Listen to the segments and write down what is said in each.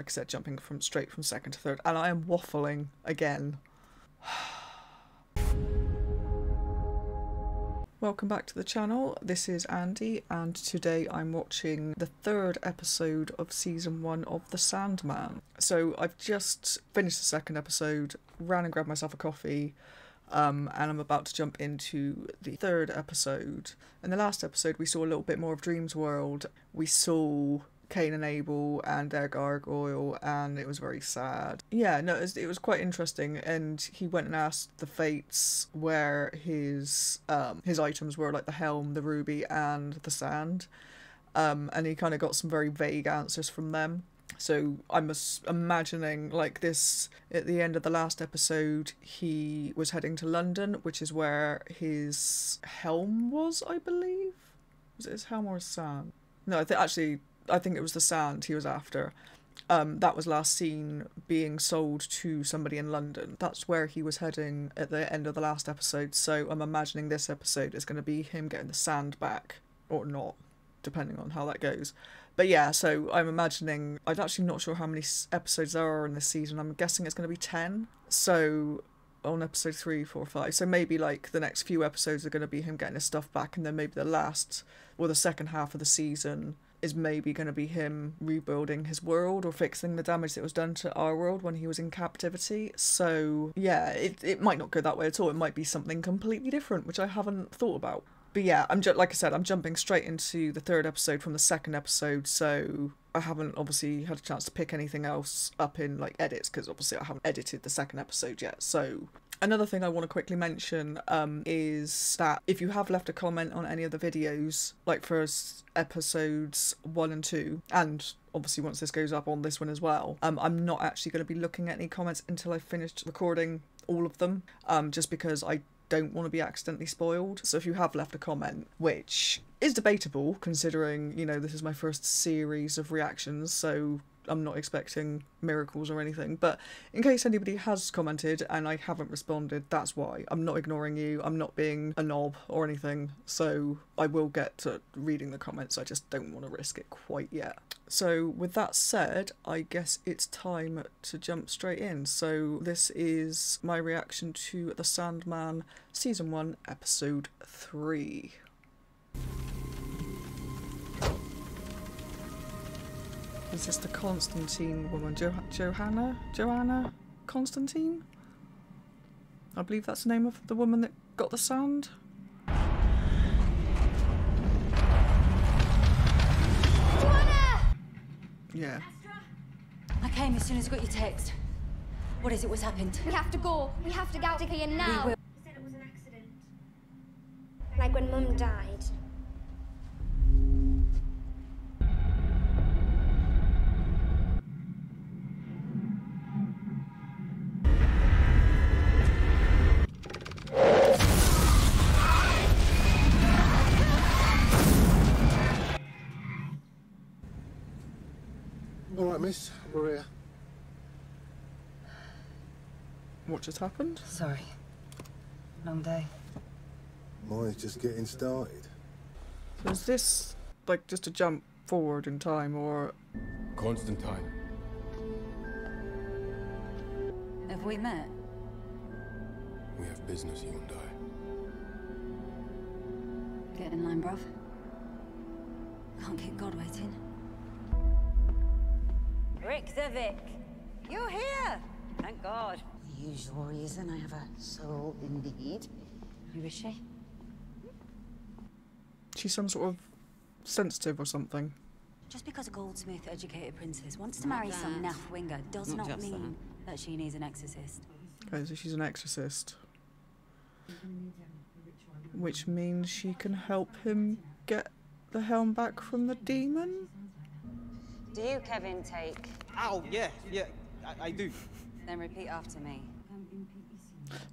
like I said, jumping straight from second to third, and I am waffling again. Welcome back to the channel. This is Andy, and today I'm watching the third episode of season 1 of The Sandman. So I've just finished the second episode, ran and grabbed myself a coffee, and I'm about to jump into the third episode. In the last episode we saw a little bit more of Dream's world. We saw Cain and Abel and their gargoyle, and it was very sad. Yeah, no, it was quite interesting, and he went and asked the Fates where his items were, like the helm, the ruby, and the sand, and he kind of got some very vague answers from them. So I'm imagining, like, this, at the end of the last episode, he was heading to London, which is where his helm was, I believe? Was it his helm or his sand? No, I think it was the sand he was after. That was last seen being sold to somebody in London. That's where he was heading at the end of the last episode, so I'm imagining this episode is going to be him getting the sand back, or not, depending on how that goes. But yeah, so I'm imagining, I'm actually not sure how many episodes there are in this season. I'm guessing it's going to be 10. So on episode 3, 4, 5. So maybe like the next few episodes are going to be him getting his stuff back, and then maybe the last, or the second half of the season is maybe going to be him rebuilding his world or fixing the damage that was done to our world when he was in captivity. So yeah, it might not go that way at all. It might be something completely different, which I haven't thought about. But yeah, like I said, I'm jumping straight into the third episode from the second episode, so I haven't obviously had a chance to pick anything else up in like edits, because obviously I haven't edited the second episode yet. So another thing I want to quickly mention is that if you have left a comment on any of the videos, like for episodes 1 and 2, and obviously once this goes up on this one as well, I'm not actually going to be looking at any comments until I've finished recording all of them, just because I don't want to be accidentally spoiled. So if you have left a comment, which is debatable considering, you know, this is my first series of reactions, so I'm not expecting miracles or anything, but in case anybody has commented and I haven't responded, that's why. I'm not ignoring you, I'm not being a knob or anything, so I will get to reading the comments. I just don't want to risk it quite yet. So with that said, I guess it's time to jump straight in. So this is my reaction to The Sandman season 1 episode 3. Is this the Constantine woman? Joanna Constantine? I believe that's the name of the woman that got the sand. Joanna! Yeah. I came as soon as I got your text. What is it? What's happened? We have to go. We have to get out of here now. We will. They said it was an accident. Like when Mum died. All right, miss. We're here. What just happened? Sorry. Long day. Mine's just getting started. So is this like just a jump forward in time, or... Constantine. Have we met? We have business, you and I. Get in line, bruv. Can't keep God waiting. Rick the Vic. You're here! Thank God. The usual reason I have a soul indeed. Who is she? She's some sort of sensitive or something. Just because a goldsmith-educated princess wants to marry some naff winger does not mean that she needs an exorcist. Okay, so she's an exorcist. Which means she can help him get the helm back from the demon? Do you, Kevin, take? Ow, yeah, I do. Then repeat after me.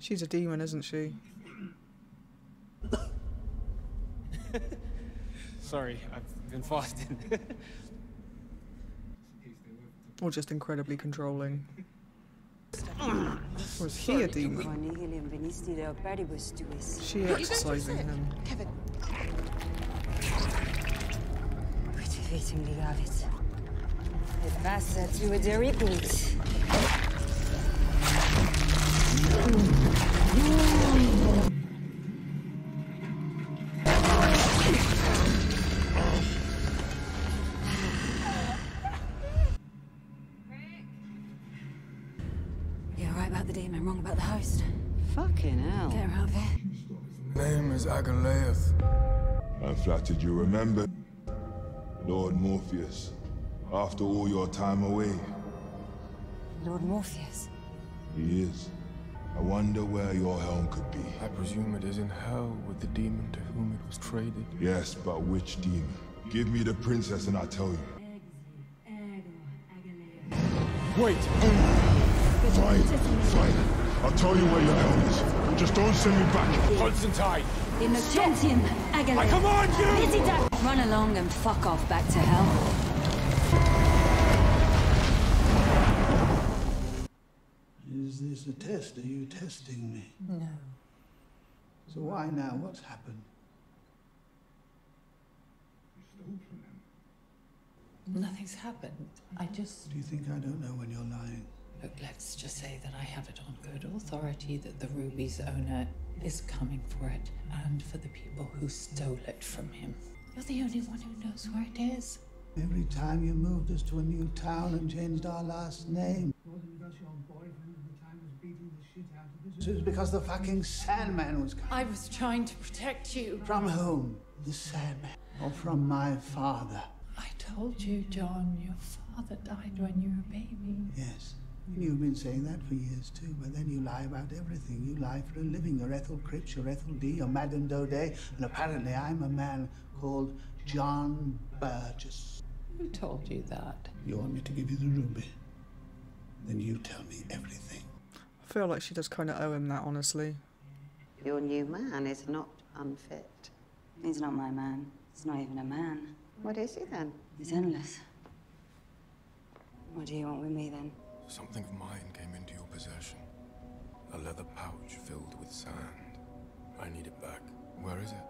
She's a demon, isn't she? Sorry, I've been fasting. Or just incredibly controlling. Or is he a demon? She exercising him. Kevin. The bastards do a repeat. You're right about the demon, wrong about the host. Fucking hell. Get her out of here. Name is Agalaeus. I'm flattered you remember. Lord Morpheus, after all your time away. Lord Morpheus. He is. I wonder where your helm could be. I presume it is in hell with the demon to whom it was traded. Yes, but which demon? Give me the princess and I'll tell you. Wait! Fine. I'll tell you where your helm is. Just don't send me back. Constantine! Innocentium, Agalaeus. I command you! Busy da- Run along and fuck off back to hell. Is this a test? Are you testing me? No. So why now? What's happened? Nothing's happened. I just... Do you think I don't know when you're lying? Look, let's just say that I have it on good authority that the ruby's owner is coming for it, and for the people who stole it from him. You're the only one who knows where it is. Every time you moved us to a new town and changed our last name. Wasn't because your boyfriend at the time was beating the shit out of us. It was because the fucking Sandman was coming. I was trying to protect you. From whom? The Sandman. Or from my father? I told you, John, your father died when you were a baby. Yes. And you've been saying that for years too, but then you lie about everything. You lie for a living. You're Ethel Cripps, you're Ethel D, you're Madame Daudet, and apparently I'm a man called John Burgess. Who told you that? You want me to give you the ruby? Then you tell me everything. I feel like she does kind of owe him that, honestly. Your new man is not unfit. He's not my man. He's not even a man. What is he then? He's endless. What do you want with me then? Something of mine came into your possession. A leather pouch filled with sand. I need it back. Where is it?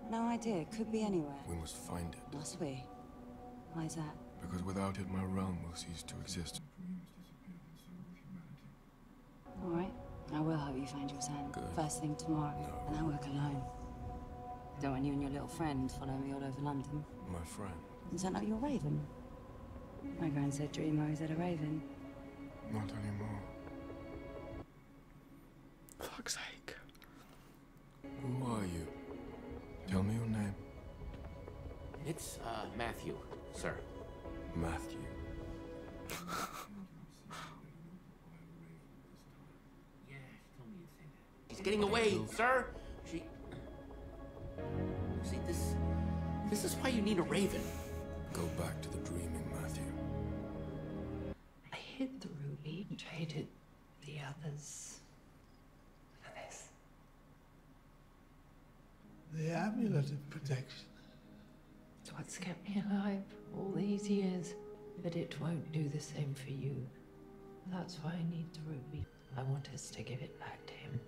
No idea. Could be anywhere. We must find it. Must we? Why is that? Because without it, my realm will cease to exist. All right. I will help you find your sand. Good. First thing tomorrow. No. And I work alone. Don't want you and your little friend follow me all over London. My friend. And turn out you're Raven. My grand said Dreamer is at a Raven. Not anymore. Fuck's sake. Who are you? Tell me your name. It's, Matthew, sir. Matthew. She's getting away, sir! She... See, this is why you need a Raven. Go back to the dreaming, Matthew. I hid the ruby and traded the others for this. The amulet of protection. It's what's kept me alive all these years. But it won't do the same for you. That's why I need the ruby. I want us to give it back to him.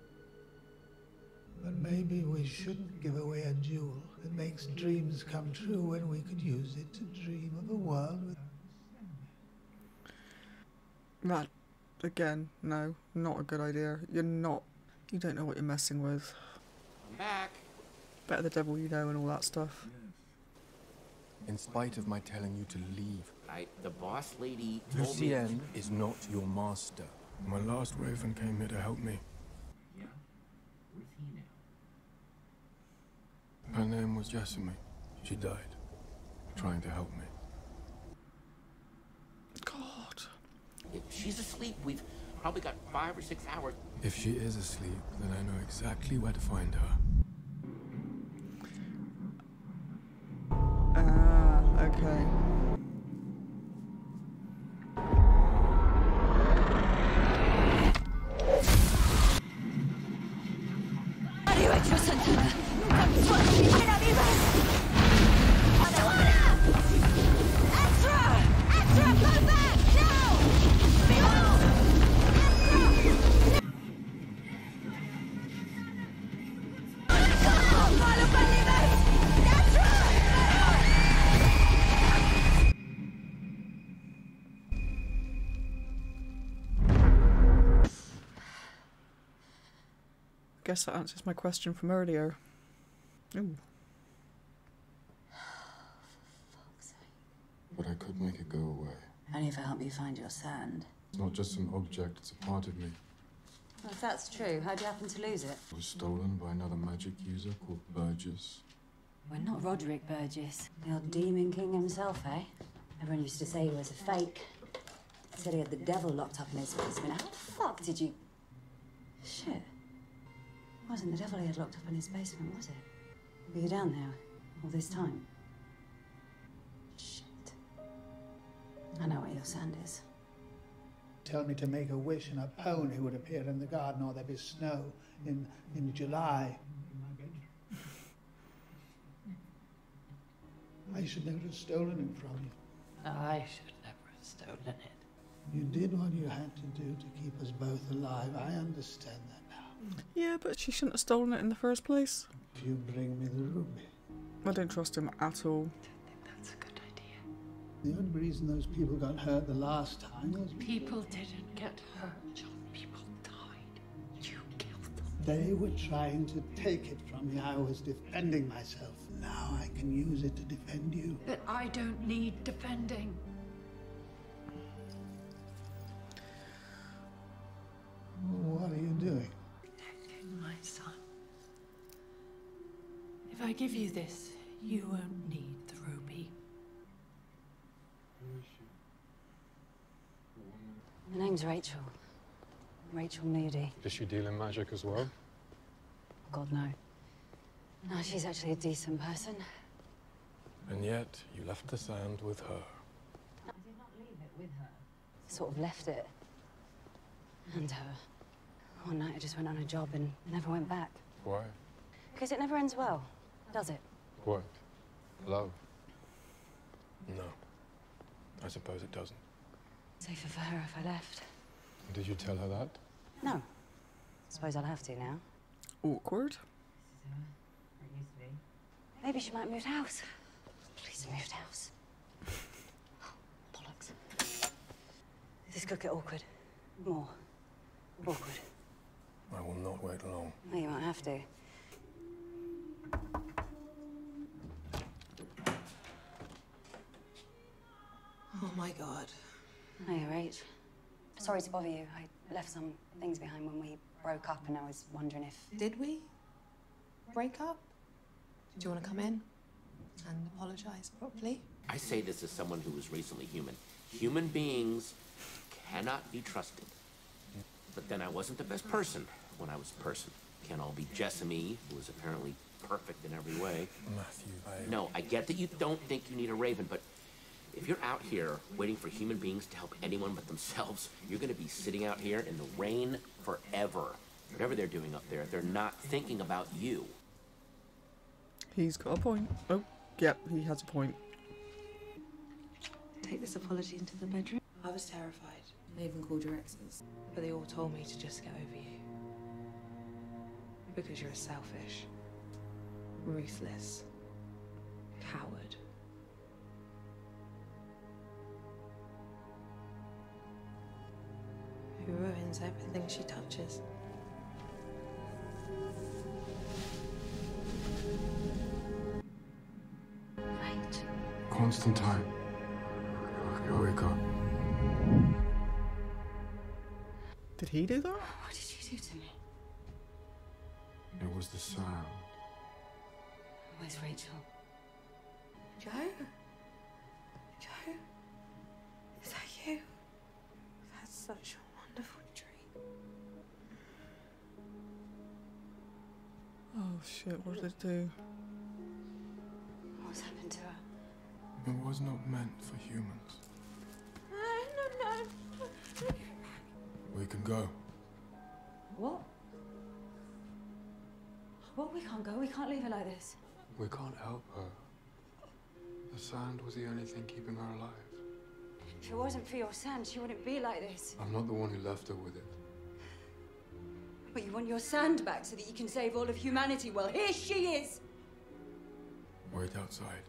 But maybe we shouldn't give away a jewel that makes dreams come true when we could use it to dream of a world with... That, again, no, not a good idea. You don't know what you're messing with. I'm back. Better the devil you know and all that stuff. In spite of my telling you to leave, The boss lady told me... Lucien is not your master. My last Raven came here to help me. Yeah? Where's he now? Her name was Jessamy. She died, trying to help me. God. If she's asleep, we've probably got 5 or 6 hours. If she is asleep, then I know exactly where to find her. Okay. Guess that answers my question from earlier. Ooh. But I could make it go away. Only if I help you find your sand. It's not just some object, it's a part of me. Well, if that's true, how'd you happen to lose it? It was stolen by another magic user called Burgess. Well, not Roderick Burgess. The old Demon King himself, eh? Everyone used to say he was a fake. Said he had the devil locked up in his basement. How the fuck did you... Shit. It wasn't the devil he had locked up in his basement, was it? Were you down there all this time? Shit. I know where your sand is. Tell me to make a wish and a pony would appear in the garden, or there'd be snow in July. I should never have stolen it from you. I should never have stolen it. You did what you had to do to keep us both alive. I understand that now. Yeah, but she shouldn't have stolen it in the first place. If you bring me the ruby. I don't trust him at all. I think that's a good idea. The only reason those people got hurt the last time was... People didn't get hurt, John. People died. You killed them. They were trying to take it from me. I was defending myself. Now I can use it to defend you. But I don't need defending. What are you doing? Protecting my son. If I give you this, you won't need the ruby. My name's Rachel. Rachel Moody. Does she deal in magic as well? God, no. No, she's actually a decent person. And yet, you left the sand with her. I did not leave it with her. Sort of left it. And one night I just went on a job and never went back. Why? Because it never ends well, does it? What? Love? No. I suppose it doesn't. Safer for her if I left. Did you tell her that? No. Suppose I'll have to now. Awkward. Maybe she might have moved house. Please moved house. Bollocks. This could get awkward. More. Awkward. I will not wait long. Well, you might have to. Oh my God. Hiya, Rach. Sorry to bother you. I left some things behind when we broke up, and I was wondering if... Did we break up? Do you want to come in and apologize properly? I say this as someone who was recently human. Human beings cannot be trusted. But then I wasn't the best person when I was a person. Can't all be Jessamy, who was apparently perfect in every way. Matthew, No, I get that you don't think you need a raven, but if you're out here waiting for human beings to help anyone but themselves, you're gonna be sitting out here in the rain forever. Whatever they're doing up there, they're not thinking about you. He's got a point. Oh, yep, he has a point. Take this apology into the bedroom. I was terrified. I even called your exes. But they all told me to just get over you. Because you're a selfish, ruthless coward. Who ruins everything she touches. Right. Constantine. Wake up. Did he do that? What did you do to me? It was the sand. Where's Rachel? Joe? Joe? Is that you? I've had such a wonderful dream. Oh shit, what did it do? What's happened to her? It was not meant for humans. No. We can go. What? What? We can't go. We can't leave her like this. We can't help her. The sand was the only thing keeping her alive. If it wasn't for your sand, she wouldn't be like this. I'm not the one who left her with it. But you want your sand back so that you can save all of humanity. Well, here she is! Wait outside.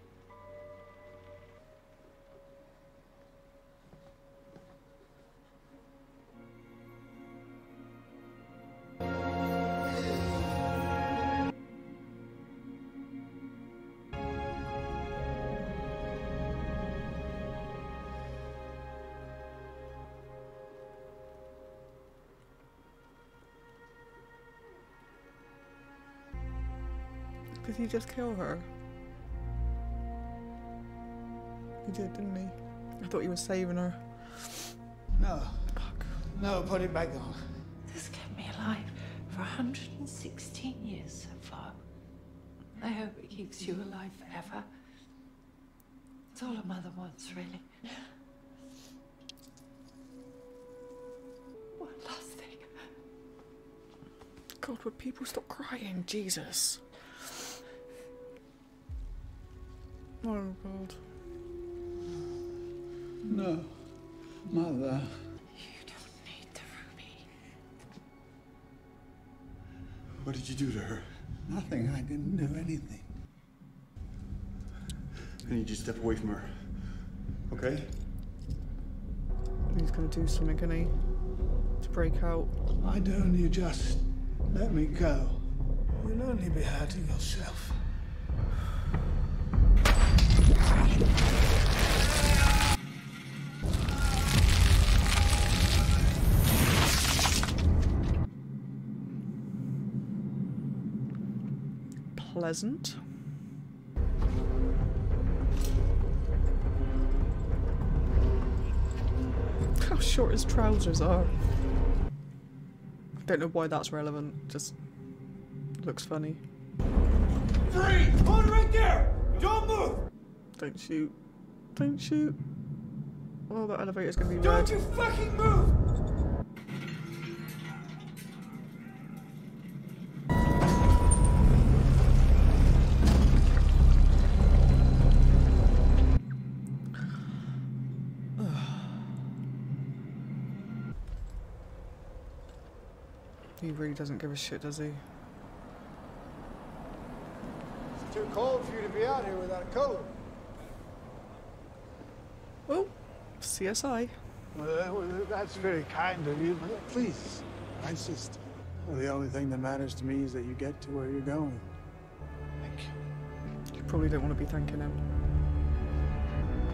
Did he just kill her? He did, didn't he? I thought he was saving her. No. No, put it back on. This kept me alive for 116 years so far. I hope it keeps you alive forever. It's all a mother wants, really. One last thing. God, would people stop crying? Jesus. Oh, God. No. Mother. You don't need the ruby. What did you do to her? Nothing. I didn't do anything. I need you to step away from her. Okay? He's gonna do something, isn't he? To break out. Why don't you just let me go? You'll only be hurting yourself. Pleasant. How short his trousers are. Don't know why that's relevant, just looks funny. Free! Hold it right there! Don't move! Don't shoot. Don't shoot. Oh, that elevator's gonna be Don't red. you fucking move! He really doesn't give a shit, does he? It's too cold for you to be out here without a coat. Oh, CSI. Well, that's very kind of you, but please, I insist. Well, the only thing that matters to me is that you get to where you're going. Thank you. You probably don't want to be thanking him.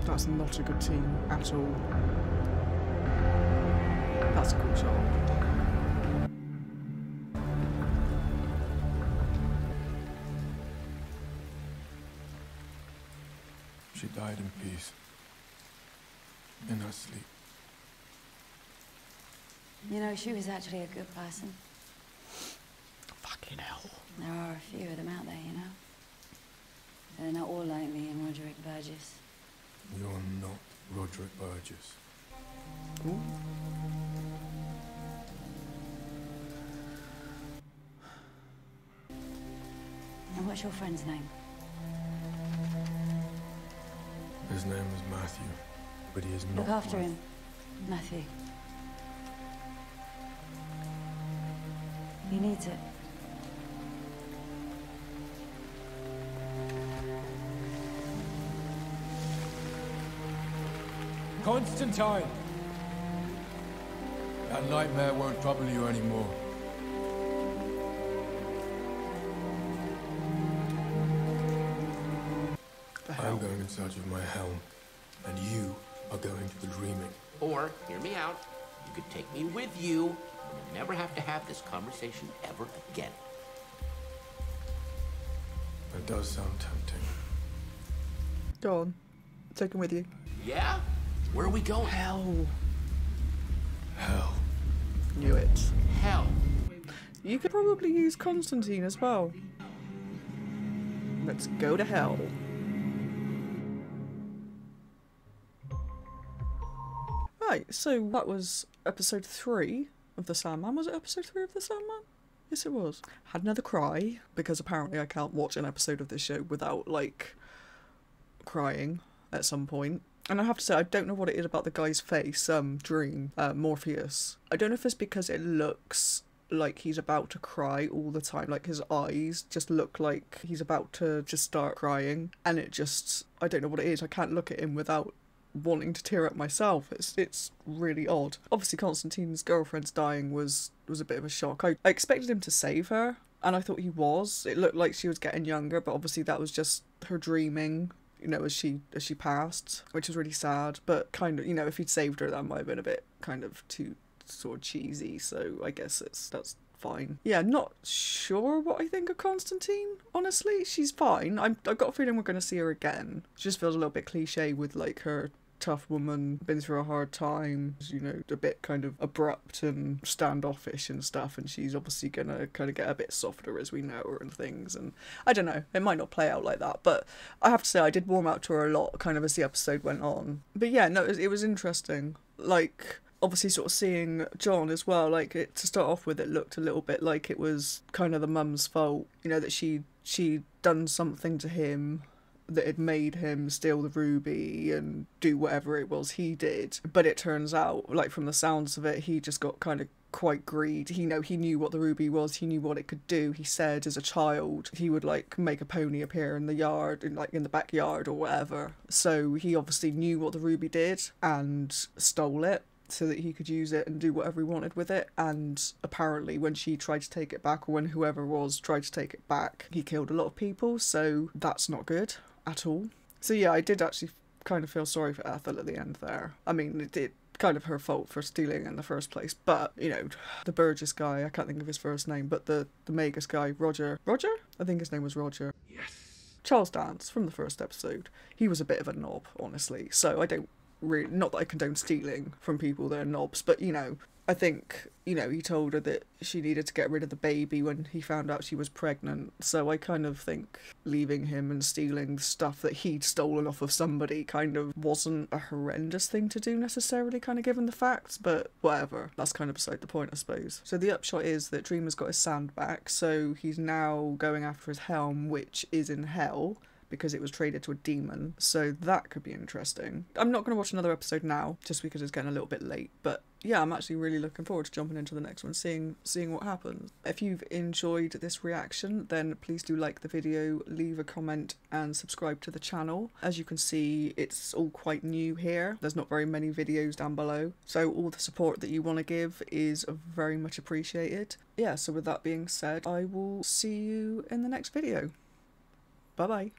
That's not a good team at all. That's a cool shot. She died in peace. In her sleep. You know, she was actually a good person. Fucking hell. There are a few of them out there, you know. They're not all like me and Roderick Burgess. You're not Roderick Burgess. Ooh. And what's your friend's name? His name is Matthew, but he is not. Look after Matthew. him, Matthew. He needs it. Constantine! That nightmare won't trouble you anymore. I'm going in search of my helm, and you are going to the dreaming. Or, hear me out, you could take me with you, and we'll never have to have this conversation ever again. It does sound tempting. Go on. Take him with you. Yeah? Where are we going? Hell. Hell. Knew it. Hell. You could probably use Constantine as well. Let's go to hell. Right, so that was episode 3 of The Sandman. Was it episode 3 of The Sandman? Yes, it was. Had another cry, because apparently I can't watch an episode of this show without, like, crying at some point. And I have to say, I don't know what it is about the guy's face, Dream, Morpheus. I don't know if it's because it looks like he's about to cry all the time, like his eyes just look like he's about to just start crying, and it just, I don't know what it is, I can't look at him without wanting to tear up myself. It's really odd. Obviously Constantine's girlfriend's dying was a bit of a shock. I expected him to save her, and I thought he was. It looked like she was getting younger, but obviously that was just her dreaming, you know, as she passed, which was really sad. But kind of, you know, if he'd saved her, that might have been a bit kind of too sort of cheesy, so I guess that's fine. Yeah, not sure what I think of Constantine, honestly. She's fine. I've got a feeling we're going to see her again. She just feels a little bit cliche with like her tough woman, been through a hard time, you know, a bit kind of abrupt and standoffish and stuff, and she's obviously gonna kind of get a bit softer as we know her and things, and I don't know, it might not play out like that, but I have to say I did warm up to her a lot kind of as the episode went on. But yeah, no, it was interesting, like obviously sort of seeing John as well, like it, to start off with, it looked a little bit like it was kind of the mum's fault, you know, that she'd done something to him that had made him steal the ruby and do whatever it was he did. But it turns out, like from the sounds of it, he just got kind of quite greedy. He knew what the ruby was, he knew what it could do. He said as a child he would like make a pony appear in the yard, in the backyard or whatever. So he obviously knew what the ruby did and stole it so that he could use it and do whatever he wanted with it. And apparently when she tried to take it back, or when whoever was tried to take it back, he killed a lot of people, so that's not good at all. So yeah, I did actually kind of feel sorry for Ethel at the end there. I mean, it kind of her fault for stealing in the first place, but you know, the Burgess guy, I can't think of his first name, but the Magus guy, Roger, I think his name was Roger. Yes. Charles Dance from the first episode. He was a bit of a knob, honestly, so I don't really, not that I condone stealing from people that are knobs, but you know, I think, you know, he told her that she needed to get rid of the baby when he found out she was pregnant, so I kind of think leaving him and stealing stuff that he'd stolen off of somebody kind of wasn't a horrendous thing to do necessarily, kind of given the facts, but whatever, that's kind of beside the point, I suppose. So the upshot is that Dreamer's got his sand back, so he's now going after his helm, which is in hell, because it was traded to a demon, so that could be interesting. I'm not going to watch another episode now, just because it's getting a little bit late, but yeah, I'm actually really looking forward to jumping into the next one, seeing what happens. If you've enjoyed this reaction, then please do like the video, leave a comment and subscribe to the channel. As you can see, it's all quite new here. There's not very many videos down below, so all the support that you want to give is very much appreciated. Yeah, so with that being said, I will see you in the next video. Bye bye.